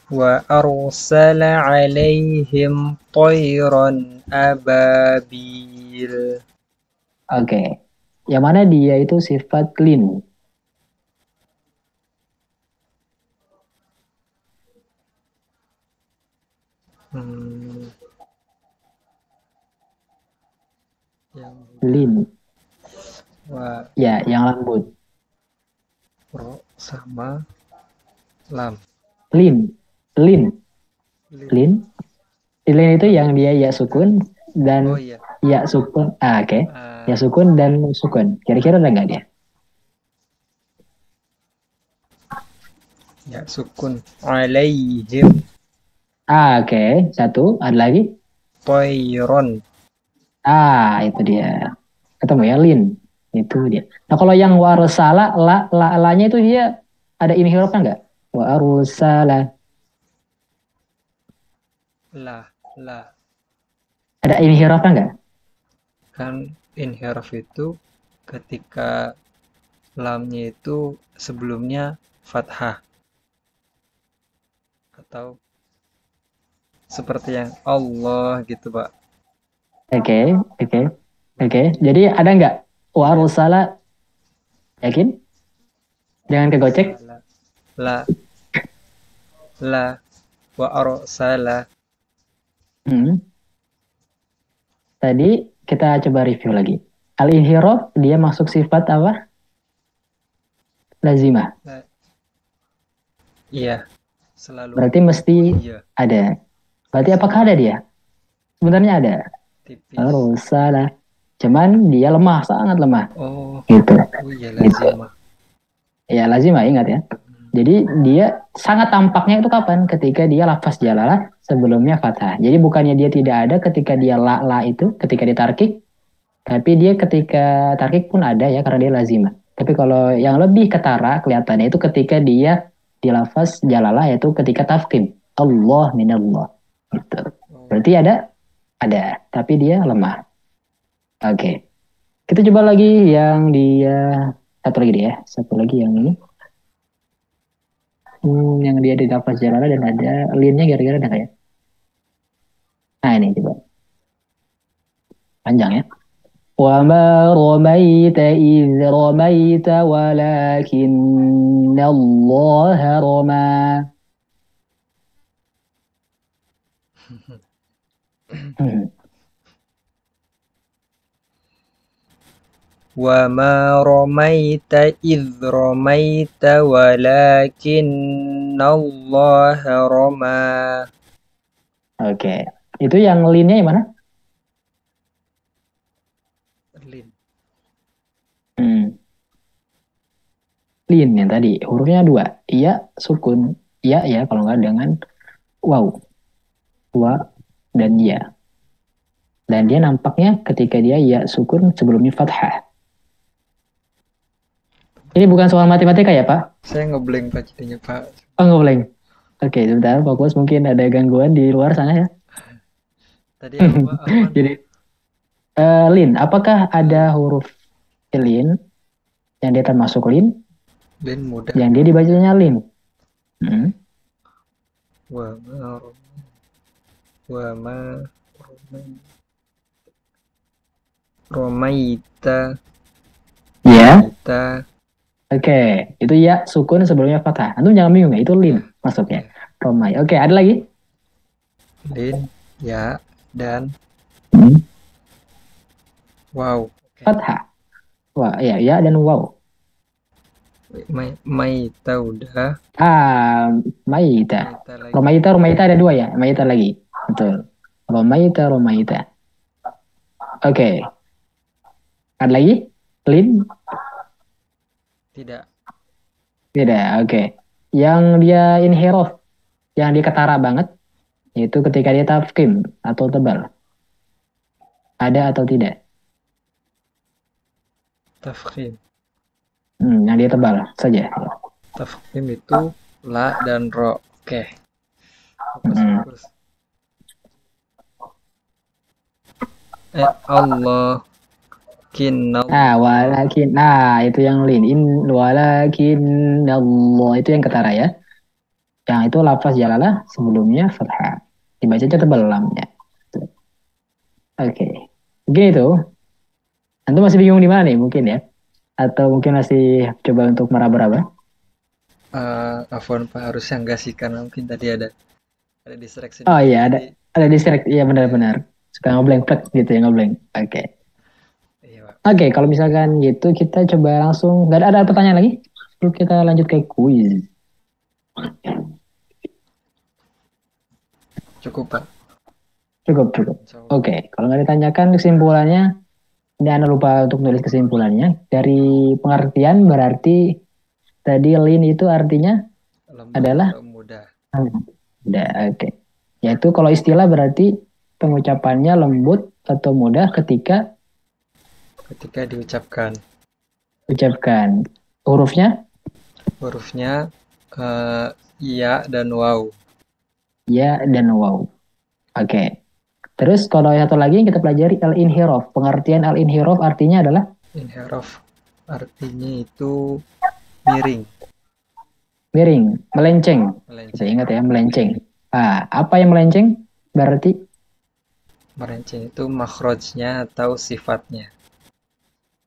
وأرسل عليهم طيرا أبابيل. Oke. Yang mana dia itu sifat lin. Lin. Ya, yang lembut. Ro sama lam. Lin. Lin itu yang dia ya sukun dan ya sukun. Oke. Ya sukun dan sukun. Kira-kira ada nggak dia? Ya sukun. Alaihim. Oke. Satu. Ada lagi? Toiron. Itu dia. Ketemu ya, lin. Itu dia. Nah, kalau yang warusala, la-nya itu dia ada inhirafnya nggak? Warusala. La. Ada inhirafnya nggak? Kan inhiraf itu ketika lamnya itu sebelumnya fathah atau seperti yang Allah gitu, Pak. Oke, oke, oke. Jadi ada nggak wa rusala? Yakin? Jangan kegocek. Salah. La wa arsala. Hmm. Tadi kita coba review lagi. Al-inhiraf dia masuk sifat apa? Lazimah. La- Iya, selalu. Berarti mesti Iya, ada. Berarti apakah ada dia? Sebenarnya ada. tipis. Rusala. Cuman dia lemah, sangat lemah. Oh, Gitu. oh iya lazimah. Ya lazimah, ingat ya. Jadi dia sangat tampaknya itu kapan? Ketika dia lafaz jalalah sebelumnya fathah. Jadi bukannya dia tidak ada ketika dia la itu, ketika ditarkik. Tapi dia ketika tarkik pun ada ya karena dia lazimah. Tapi kalau yang lebih ketara kelihatannya itu ketika dia di lafaz jalalah yaitu ketika tafkhim. Allah minallah. Gitu. Berarti ada, tapi dia lemah. Oke. Kita coba lagi yang dia satu lagi deh ya. Satu lagi yang ini. Yang dia di lafaz jalalah dan ada linnya kira-kira ada nggak ya? Nah ini coba. Panjang ya. وما رميت إذ رميت ولكن الله رمى. Wa ma ramaita idh ramaita walakinnallaha rama. Oke. Itu yang linnya yang mana? Lin. Lin yang tadi. Hurufnya 2. Iya, sukun. Iya, ya kalau nggak dengan wow. Wa dan ya. Dan dia nampaknya ketika dia ya sukun sebelumnya fathah. Ini bukan soal matematika ya, Pak? Saya ngeblank Pak jadinya, Pak. Oh, nggak boleh. Oke, sebentar. Fokus, mungkin ada gangguan di luar sana ya. Tadi apa? Jadi, lin, apakah ada huruf lin yang dia termasuk lin? Lin mudah. Yang dia dibacanya lin. Wa ma romaita. Ya. Kita. Oke, itu ya sukun sebelumnya fathah. Antum jangan bingung ya, itu lin masuknya. Romai. Oke, ada lagi? Lin, ya, dan wow. Fathah. Wah, ya dan wow. Maita udah. Maita. Lagi. Romaita ada 2 ya. Maita lagi. Betul. Romaita. Oke. Ada lagi? Lin? Tidak. Oke. Yang dia inhiraf, yang dia ketara banget, yaitu ketika dia tafkhim atau tebal. Ada atau tidak? Tafkhim. Yang dia tebal saja. Tafkhim itu la dan ro. Oke. Fokus. Allah. Walakin. Itu yang lin. Walakin Allah itu yang ketara ya. Yang itu lafaz jalalah sebelumnya fathah. Dibacanya tebal lamnya. Oke. Begini tuh. Antum masih bingung di mana nih mungkin ya? Atau mungkin masih coba untuk meraba-raba? Afwan Pak, harusnya enggak sih karena mungkin tadi ada distraksi. Oh iya, ada distract. Iya benar-benar. Suka ngeblank gitu ya, ngeblank. Oke. Iya, Pak. Oke, kalau misalkan gitu kita coba langsung. Gak ada pertanyaan lagi? Lalu kita lanjut ke quiz. Cukup, Pak. Cukup. Oke, kalau nggak ditanyakan kesimpulannya, ini Anda lupa untuk nulis kesimpulannya. Dari pengertian berarti tadi lin itu artinya Lemah adalah atau mudah. Mudah, oke. Yaitu kalau istilah berarti pengucapannya lembut atau mudah ketika diucapkan. Hurufnya ya dan wow. Ya dan wow. Oke. Terus kalau satu lagi yang kita pelajari al-inhiraf. Pengertian al-inhiraf artinya adalah Inhiraf Artinya itu miring, Miring, melenceng. Kita melenceng. ingat ya, melenceng. Apa yang melenceng? Berarti, Melenceng itu makhrajnya atau sifatnya.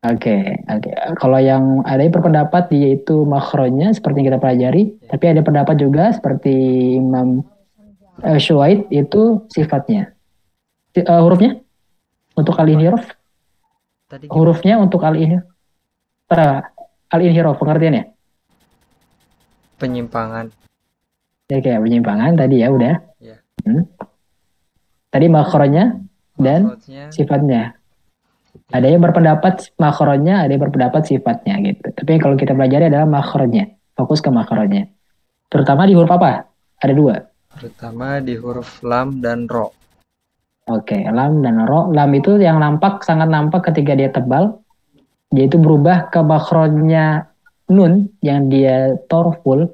oke, oke. Kalau yang ada yang berpendapat dia itu makronya seperti yang kita pelajari, tapi ada pendapat juga seperti Imam Syuaib itu sifatnya. Hurufnya untuk Apa? al-inhiraf, Tadi gimana? hurufnya untuk al-inhiraf pengertiannya. Penyimpangan. Ya kayak penyimpangan tadi ya udah. Ya. Hmm. Tadi makronya dan Makhrajnya sifatnya. Ada ya. yang berpendapat makronya, ada yang berpendapat sifatnya gitu. Tapi kalau kita pelajari adalah makronya, fokus ke makronya. Terutama di huruf apa? Ada dua. Terutama di huruf lam dan ro. Oke, lam dan ro. Lam itu yang nampak, sangat nampak ketika dia tebal. Dia itu berubah ke makronya nun yang dia torful.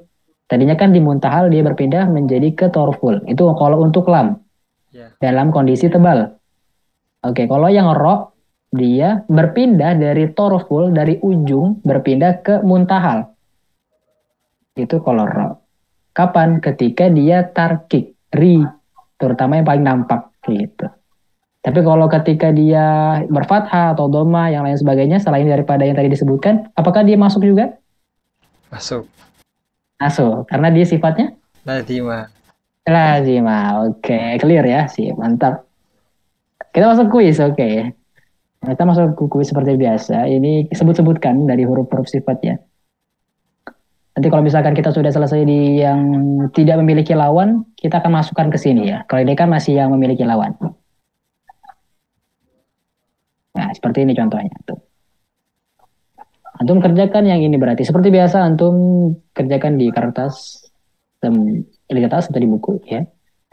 Tadinya kan di muntahal dia berpindah menjadi ke torful. Itu kalau untuk lam Ya. dalam kondisi tebal. Oke, kalau yang ro dia berpindah dari torful dari ujung berpindah ke muntahal. Itu kalau ro. Kapan? Ketika dia tarkik, terutama yang paling nampak gitu. Tapi kalau ketika dia berfathah atau doma yang lain sebagainya selain daripada yang tadi disebutkan, apakah dia masuk juga? Masuk. Masuk, karena dia sifatnya Lazimah. lazimah. Oke, clear ya sih, mantap. Kita masuk kuis, oke. Kita masuk ke kuis seperti biasa. Ini sebut-sebutkan dari huruf-huruf sifatnya. Nanti kalau misalkan kita sudah selesai di yang tidak memiliki lawan, kita akan masukkan ke sini ya. Kalau ini kan masih yang memiliki lawan. Nah, seperti ini contohnya. Tuh. Antum kerjakan yang ini berarti. Seperti biasa, antum kerjakan di kertas atau di buku ya.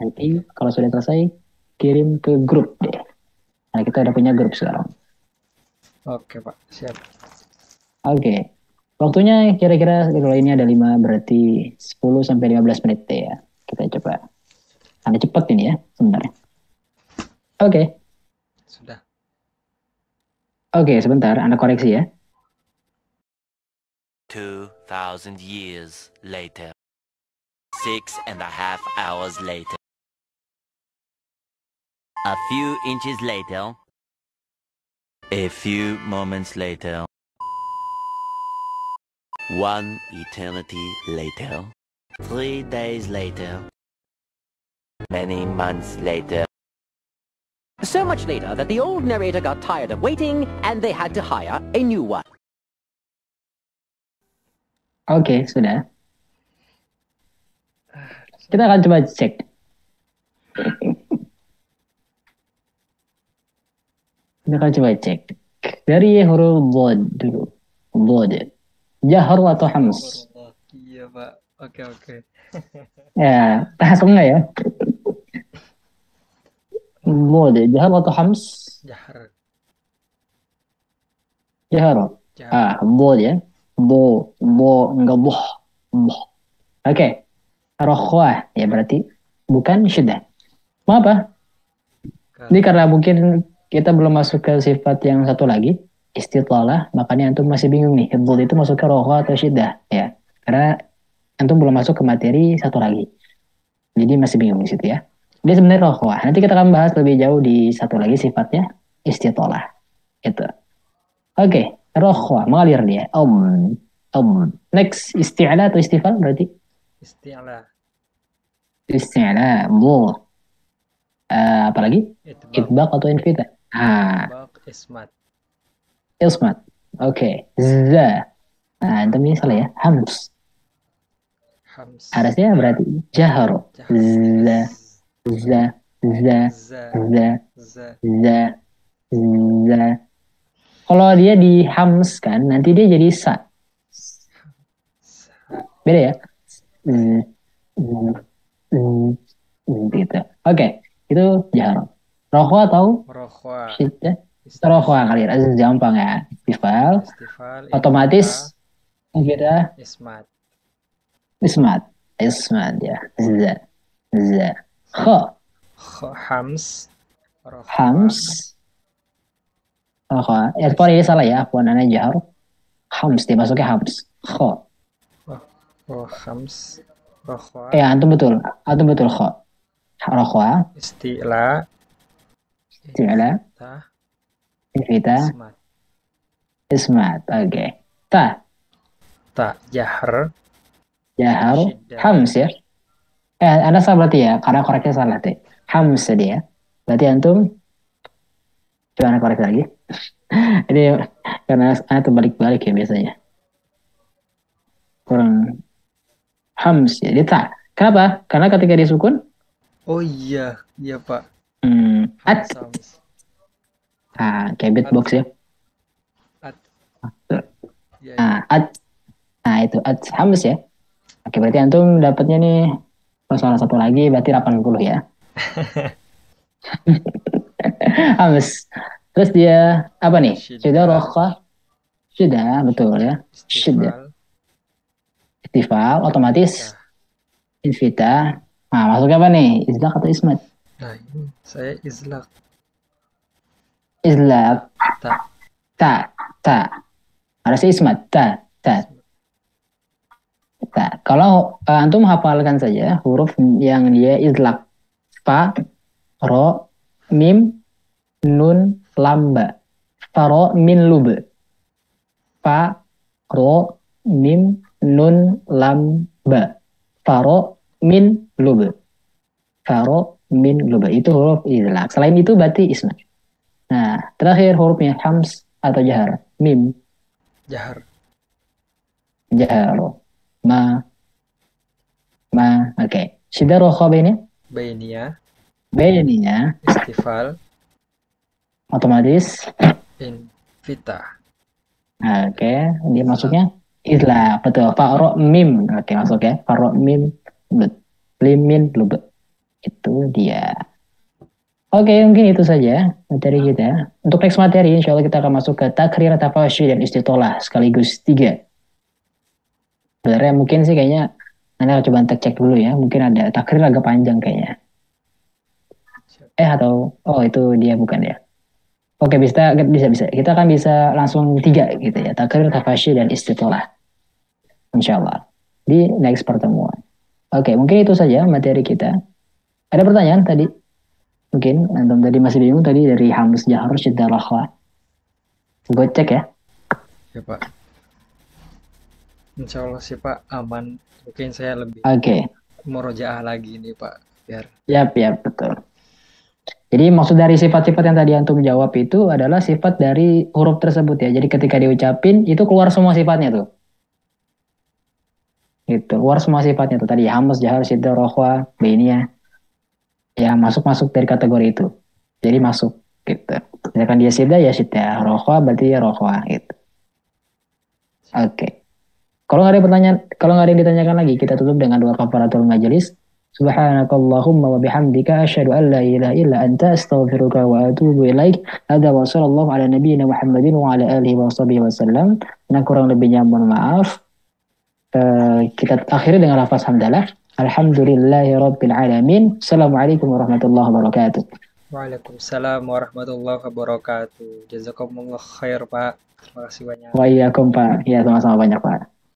Nanti kalau sudah selesai, kirim ke grup deh. Nah, kita udah punya grup sekarang. Oke, Pak. Siap. Oke. Waktunya kira-kira kalau ini ada 5 berarti 10 sampai 15 menit deh ya. Kita coba. Ada cepat ini ya sebenarnya. Oke. Sudah. Oke, sebentar. Anda koreksi ya. 2,000 years later. 6.5 hours later. A few inches later. A few moments later. One eternity later. 3 days later. Many months later. So much later that the old narrator got tired of waiting and they had to hire a new one. Oke, sudah. Kita akan coba cek. Kita akan coba cek. Dari huruf dhad dulu. Dhad. Jahar atau hams? Iya, Pak. Oke. Ya, langsung enggak ya? Dhad. Jahar atau hams? Jahar. Jahar. Jahar. Dhad ya. Enggak boh. Oke. Rokhwah ya berarti bukan syiddah. Mengapa? Ini karena mungkin kita belum masuk ke sifat yang satu lagi, istitalah, makanya antum masih bingung nih, hibdul itu masuk ke rokhwah atau syiddah ya. Karena antum belum masuk ke materi satu lagi. Jadi masih bingung di situ ya. Dia sebenarnya rokhwah. Nanti kita akan bahas lebih jauh di satu lagi sifatnya istitalah. Itu. Oke, rokhwah mengalir dia. Next isti'la atau istifal berarti? Isti'la. Isti'la, apa lagi? Itbaq atau infita? Itbaq, ismat. Ismat. Oke. Za. Nah, ini salah ya. Hams. Harusnya berarti jahar. Za. Kalau dia di hams kan, nanti dia jadi sa. Beda ya? Gitu. Oke, itu jahar. Rokhwa atau? Rokhwa. Rokhwa kali ya, gampang ya. Istifal. Otomatis kita ismat ya. Za. Hams. Hams. Rokhwa. Ya, ini salah ya. Afwan ana jahar. Hams, dia masuknya hams. Kho. Khams, rokhwa, Antum betul kho. Rokhwa, istila, Isti'la, tah, Invita, ismat, Ismat. Oke. Ta, ta, jahr, Jahar, syiddah, hams ya. Anda salah berarti ya, karena koreksi salah deh. Hams dia. Berarti antum, coba Anda koreksi lagi. Ini karena Anda terbalik-balik ya biasanya. Kurang hams ya. Dia tak. Kenapa? Karena ketika dia sukun, oh iya Pak, at. hams, Kayak beatbox ya. at, ya, At. Nah, itu at hams ya. Oke, berarti antum dapatnya nih salah satu lagi berarti 80 ya. Hams. Terus dia apa nih? Syiddah. Sudah rokhah. Sudah, betul ya. Sudah. istifal, Istifal otomatis tah. invita. Nah, masuknya apa nih? Izlak atau ismat? Nah ini saya izlak, Izlak. ta, Ta. Harusnya ismat. Ta. Kalau antum hafalkan saja huruf yang dia izlak. Fa, ro, mim, nun, lamba. Faro, min, lub. Fa, ro, mim, nun, lamba. Faro, min, lub. Faro, min, lub. Itu huruf izlak. Selain itu berarti ismat. Nah, terakhir hurufnya hams atau jahar. Mim, jahar, jahar. Ma. Oke. Sudah rokhab ini? bainiyah, Baininya istifal, otomatis. invita, Oke. Dia masuknya izlak. Betul. Faro, mim. Oke, masuk ya. Faro, mim, lub. Limin, lub. Itu dia. Oke, mungkin itu saja materi kita. Untuk next materi, insya Allah kita akan masuk ke takrir, tafasyir, dan istitolah sekaligus 3. Sebenarnya mungkin sih kayaknya Anda coba cek dulu ya. Mungkin ada takrir agak panjang kayaknya. Itu dia bukan ya. Oke, bisa. Kita akan bisa langsung 3 gitu ya. Takrir, tafasyir, dan istitolah. Insya Allah. Di next pertemuan. Oke, mungkin itu saja materi kita. Ada pertanyaan tadi? Mungkin antum tadi masih bingung tadi dari hams, jahar, syiddah, rokhwa. Gue cek ya. ya Pak. Insya Allah sih Pak aman. Mungkin saya lebih Oke. murojaah lagi nih Pak, biar Yap, betul. Jadi maksud dari sifat-sifat yang tadi antum jawab itu adalah sifat dari huruf tersebut ya. Jadi ketika diucapin itu keluar semua sifatnya tuh. Gitu, keluar semua sifatnya tuh tadi hams, jahar, syiddah, rokhwa, bainiyah. Ya masuk dari kategori itu. Jadi masuk gitu. Misalkan dia syiddah ya syiddah, rokhwa berarti ya rokhwa gitu. Oke. Kalau nggak ada pertanyaan, kalau nggak ada yang ditanyakan lagi, kita tutup dengan doa kafaratul majelis. Subhanakallahumma wa bihamdika asyhadu an la ilaha illa anta astaghfiruka wa atubu ilaik. Hadza wa sallallahu ala nabiyyina Muhammadin wa ala alihi wa sahbihi wasallam. Nah, kurang lebihnya mohon maaf. Kita akhiri dengan lafaz hamdalah. Alhamdulillahirabbil alamin. Assalamualaikum warahmatullahi wabarakatuh. Waalaikumsalam warahmatullahi wabarakatuh. Jazakumullah khair Pak. Terima kasih banyak. Wa iyyakum Pak. Ya, sama-sama banyak Pak.